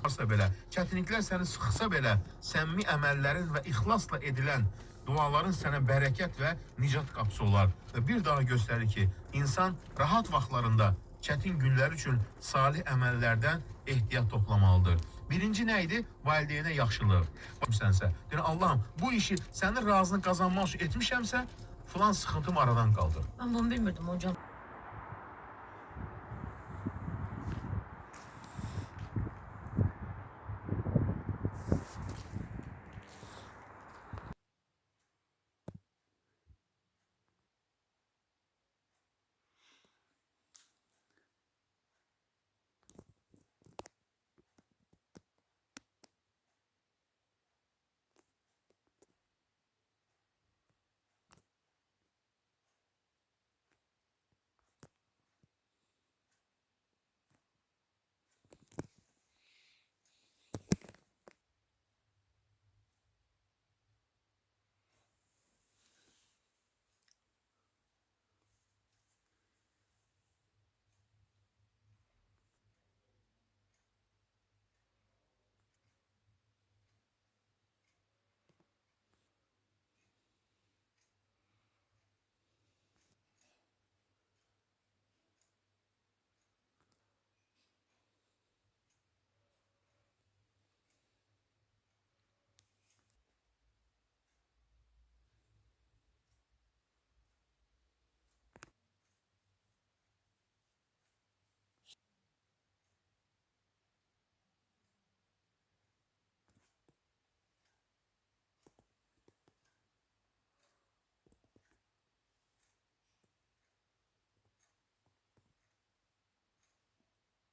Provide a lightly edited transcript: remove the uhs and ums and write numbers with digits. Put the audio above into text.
varsa belə, çətinliklər səni sıxsa belə, səmimi əməllərin və ixlasla edilən duaların sənə bərəkət və nicat qapısı olar. Və bir daha göstərir ki, insan rahat vaxtlarında çətin günlər üçün salih əməllərdən ehtiyat toplamalıdır. Birinci nə idi? Valideynə yaxşılıq. Sənsə, yəni Allahım, bu işi sənin razını qazanmaq üçün etmişəmsə, filan sıxıntım aradan qaldır. Ben bunu bilmirdim hocam.